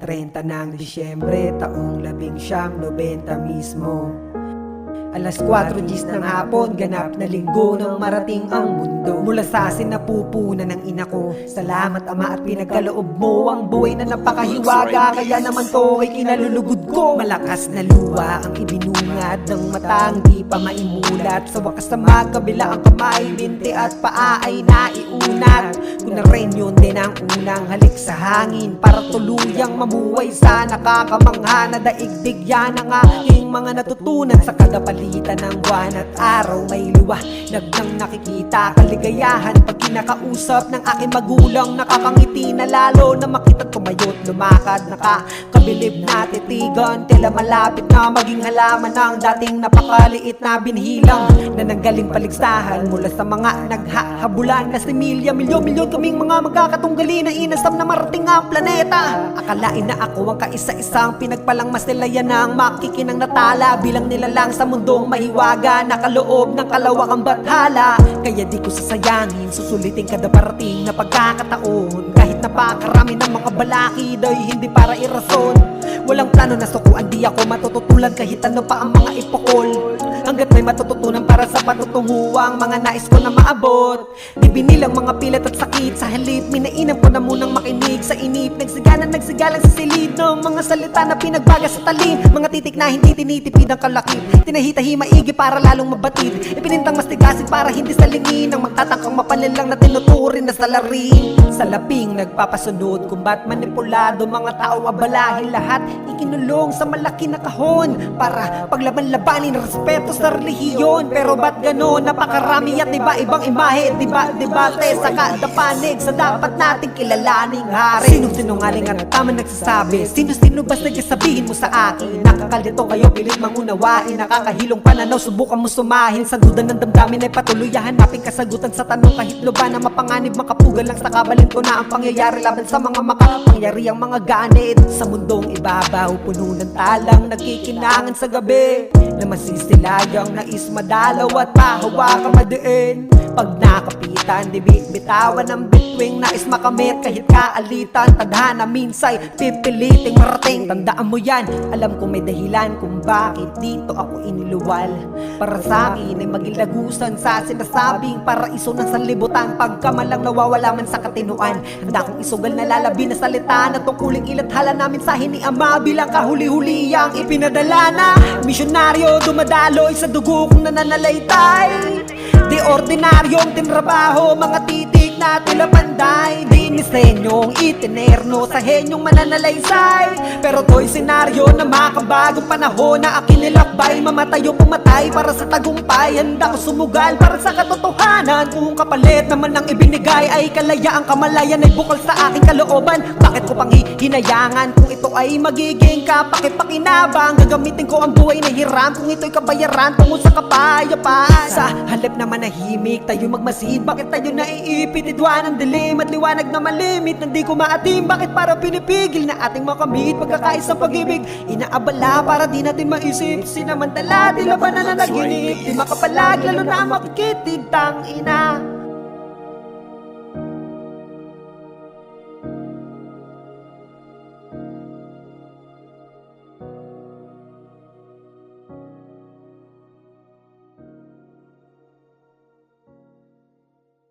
30 ng Disyembre, taong 1990 mismo. Alas 4 Gs ng hapon, ganap na linggo nang marating ang mundo. Mula sa sinapupunan ng ina ko, salamat Ama at pinagkaloob mo ang buhay na napakahiwaga. Kaya naman to ay kinalulugod ko. Malakas na luwa ang ibinungad ng matang di pa maimulat. Sa wakas na magkabila ang kamay, binti at paa ay naiunat. Kung na rin yun din ang unang halik sa hangin para tuluyang mamuhay sa nakakamangha na daigdig. Yan ang aking mga natutunan sa kagapalitan ng buwan at araw. May liwanag nang nakikita, kaligayahan pag kinakausap ng aking magulang. Nakakangiti na lalo na makita tumayot, lumakad, nakakabilib na titigan. Tila malapit na maging halaman ng dating napakaliit na binhilang na nanggaling paligsahan mula sa mga naghahabulan na similya. Milyon-milyon kaming mga magkakatunggali na inasam na marating ang planeta. Akalain na ako ang kaisa-isang pinagpalang masilayan ng makikinang natala. Bilang nila lang sa mundong mahiwaga, nakaloob ng kalawakang bathala. Kaya di ko sasayangin, susulitin kada parating na pagkakataon. Kahit napakarami ng mga balakid ay hindi para irason. Walang plano na sukuan, di ako matututulan kahit ano pa ang mga ipokol. Hanggat may matututunan para sa patutunguang mga nais ko na maabot. Di binilang mga pilat at sakit sa halip, minainam ko na munang makinig sa inip. Nagsigalang sa silid ng mga salita na pinagbaga sa talim. Mga titik na hindi tinitipid ang kalakip, tinahitahi maigi para lalong mabatid. Ipinintang mastigasin para hindi salingin ang magtatangkang mapanilang na tinuturin na salarin. Sa laping nagpapasunod, kung ba't manipulado mga tao abalahin lahat. Ikinulong sa malaki na kahon para paglaban-labanin respeto sa relihiyon. Pero ba't ganon? Napakarami at iba-ibang imahe, debate sa kada panig sa dapat nating kilalaning hari. Sinong-sinungaling at tama nagsasabi? Sino-sino ba's nagsasabihin mo sa akin? Nakakalito kayo, pilit mangunawain. Nakakahilong pananaw, subukan mo sumahin. Sa duda ng damdamin ay patuloy hanapin kasagutan sa tanong. Kahit luba na mapanganib, makapugal lang sa kabalento na ang pangyayari laban sa mga makapangyariang mga ganit. Sa mundong ibabaw, puno ng talang nagkikinangan sa gabi na masisilayang nais madalaw at pahawakan madiin. Pag nakapitan, di bitawan ng bituing nais makamit. Kahit kaalitan, tadhana minsay pipiliting marating. Tandaan mo yan, alam ko may dahilan kung bakit dito ako iniluwal. Para sa akin ay maging lagusan sa sinasabing paraiso ng sanlibutan. Pagkamalang nawawala man sa katinuan, handa kong isugal na lalabi na salita na tungkuling ilathala namin sa ni Ama bilang kahuli-huliyang ipinadala na misyonaryo dumadaloy sa dugo kong nananalaytay. Di ordinaryong tinrabaho, mga titik na tila panday. Di nisenyong itinerno sa henyong mananalaysay. Pero to'y senaryo na makabagong panahon na akin nilakbay. Mamatay o pumatay para sa tagumpay. Handa ko sumugal para sa katotohanan. Kung kapalit naman ang ibinigay ay kalayaan, kamalayan ay bukal sa aking kalooban. Bakit ko pang hinayangan kung ito ay magiging kapakipakinabang? Gagamitin ko ang buhay na hiram kung ito'y kabayaran tungo sa kapayapaan. Sa halip na manahimik, tayo magmasid. Bakit tayo naiipit? Idwa ng dilim at liwanag na malimit. Nandi ko maatim, bakit para pinipigil na ating makamit pagkakaisang pag-ibig? Inaabala para di natin maisip, sinamantala tila ba na nanaginip? Di makapalag lalo na makikitid tang ina.